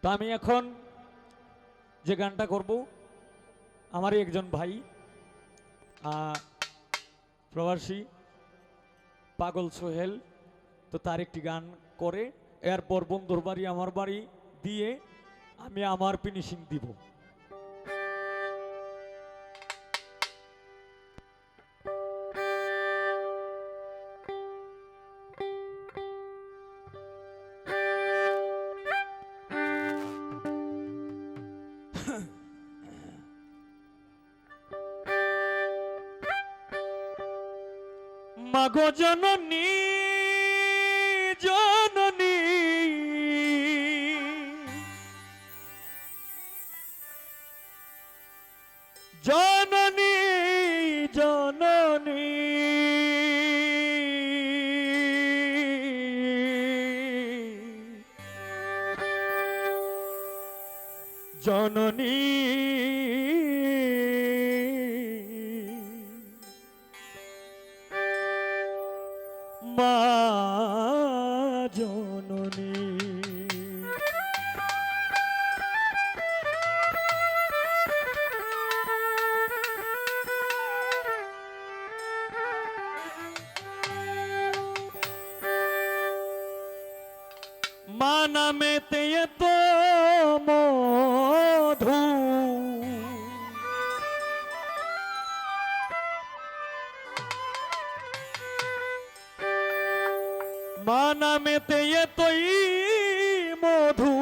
তো আমি এখন যে গানটা করব আমারই একজন ভাই প্রবাসী পাগল সোহেল, তো তার একটি গান করে এরপর বন্ধুর বাড়ি আমার বাড়ি দিয়ে আমি আমার ফিনিশিং দিব। মাগো জননী জননী জননী জননী জননী মা জননী মা নামেতে এত মধু মা নামেতে এতই মধু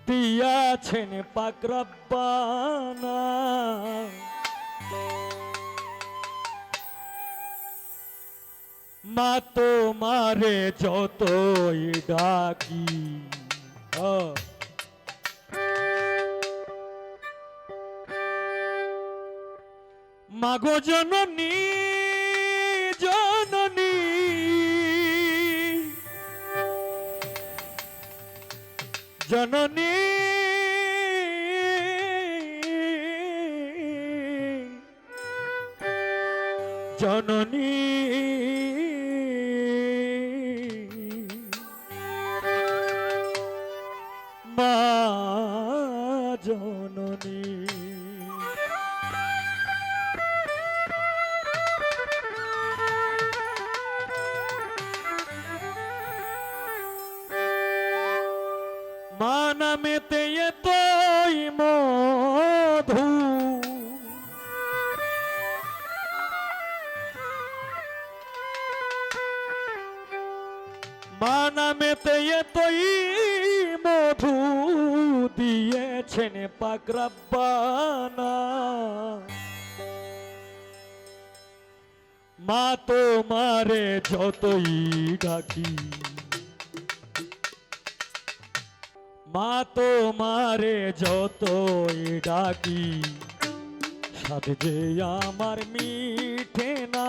দিয়াছেন পাক রব্বানা। মা তোমারে যতই ডাকি মাগো জননী জননী জননী জননী মা জননী মা নামেতে এতই মধু মা নামেতে এতই মধু দিয়েছেন পাক রব্বানা। মা তোমারে যতই ডাকি মা তোমারে যতই ডাকি সাথ যে আমার মিঠে না।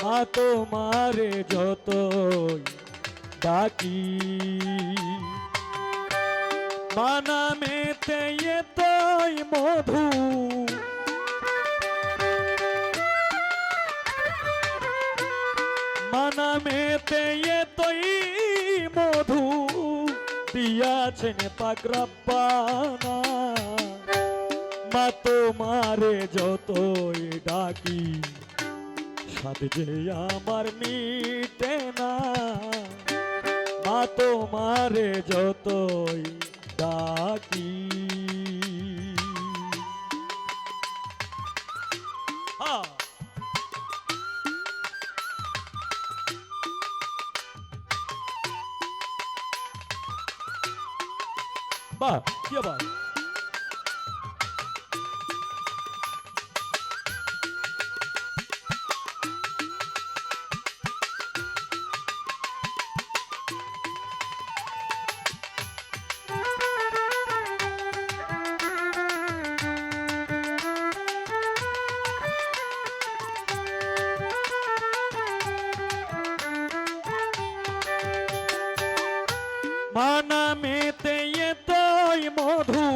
মা তোমারে যতই ডাকি মা নামেতে এতই মধু মা নামেতে এতই মধু দিয়াছেন পাক রব্বানা। মা তোমারে যতই ডাকি সাথে যে আমার মিটে না। মা তোমারে যতই ডাকি বাহ কি বাহ মা নামেতে এতই মধু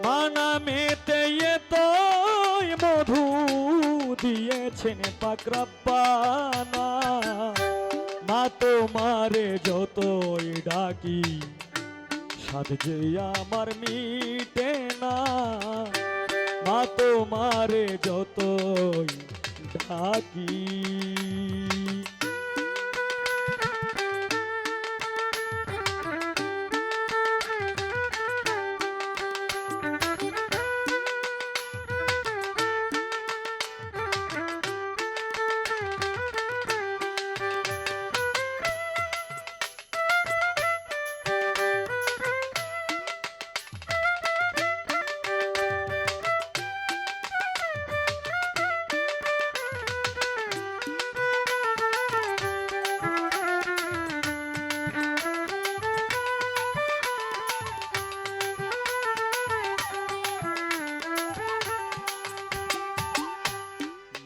মা নামেতে এতই মধু দিয়েছেন পাক রব্বানা। মা তো তোমারে যতই ডাকি স্বাদ যে আমার মিটে না, মা তোমারে যতই ডাকি।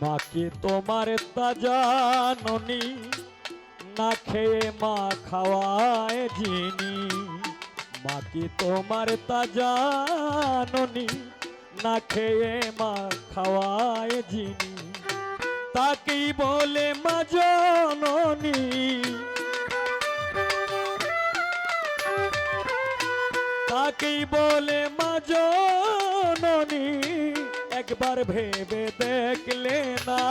মাকে তোমার তাজা ননি, না খেয়ে মা খাওয়ায় যিনি। মাকে তোমার তাজা ননি, না খেয়ে মা খাওয়ায় যিনি। তাকেই বলে মা জননী, তাকেই বলে মা জননী। একবার ভেবে দেখলে না,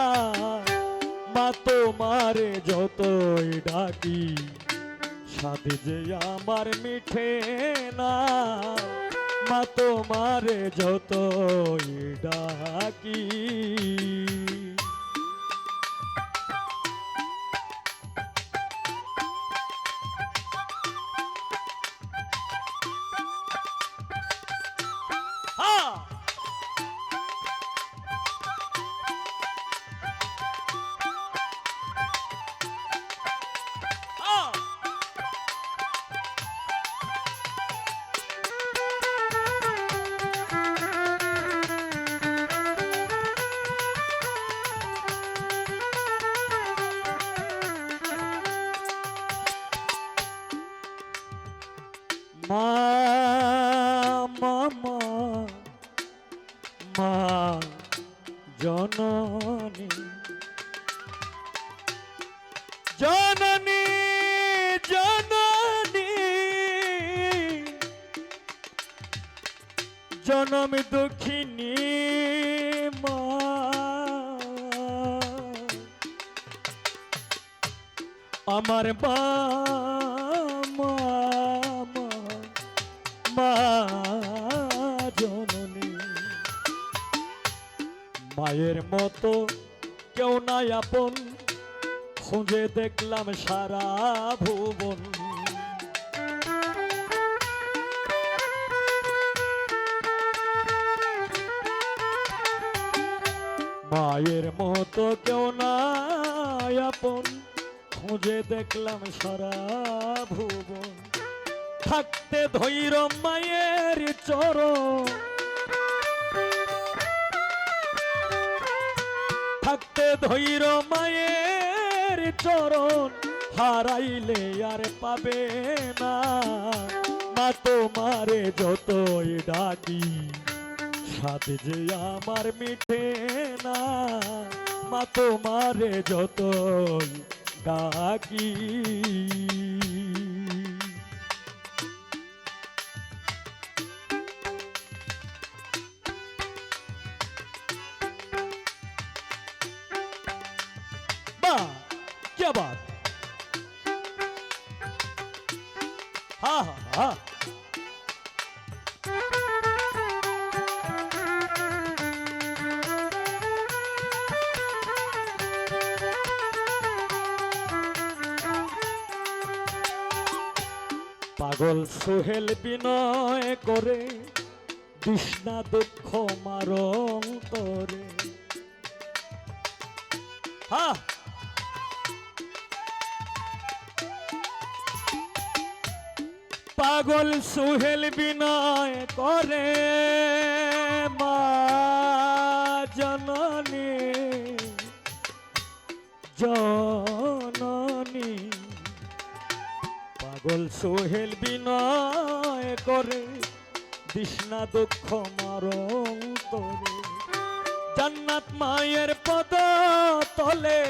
মা তোমারে যতই ডাকি স্বাদ যে আমার মিঠে না, মা তোমারে যতই ডাকি। মা মা মা মা জননী জননী জননী, জনম দুঃখিনী মা। আমার মা মা মা জননী। মায়ের মতো কেউ নাই আপন, খুঁজে দেখলাম সারা ভুবন। মায়ের মতো কেউ নাই আপন, খুঁজে দেখলাম সারা ভুবন। থাকতে ধৈর্য মায়ের চরণ, থাকতে ধৈর্য মায়ের চরণ। হারাইলে আর পাবে না, মা তোমারে যতই ডাকি স্বাদ যে আমার মিঠে না, মা তোমারে যতই ডাকি। क्या बात, हाँ हाँ हाँ। পাগল সোহেল বিনয় করে, তৃষ্ণা দুঃখ মারং তরে। হ্যাঁ, পাগল সোহেল বিনয় করে, মা জননী জননী। পাগল সোহেল বিনয় করে, তৃষ্ণা দুঃখ মারং তরে। জান্নাত মায়ের পদ তলে,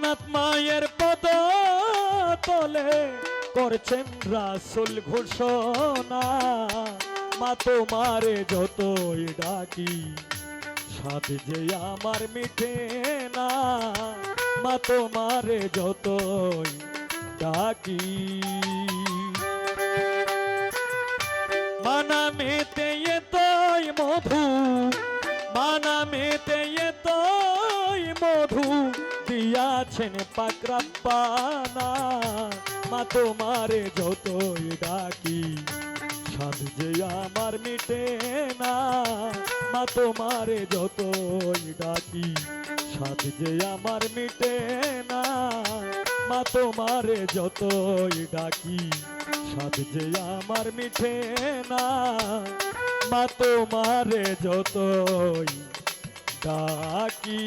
জগন্নাথ মায়ের পদ তলে করছেন রাসূল ঘোষণা, মা তোমারে যতই ডাকি সাথ যে আমার মিঠে না, মা তোমারে যতই ডাকি। মানামেতে এতই মধু, মানামেতে এতই মধু দিয়াছেন পাকরাপ্পানা, মা তোমারে যতই ডাকি সাধ যে আমার মিটে না, মা তোমারে যতই ডাকি সাধ যে আমার মিটে না, মা তোমারে যতই ডাকি সাধ যে আমার মিঠে না, মা তোমারে যতই ডাকি।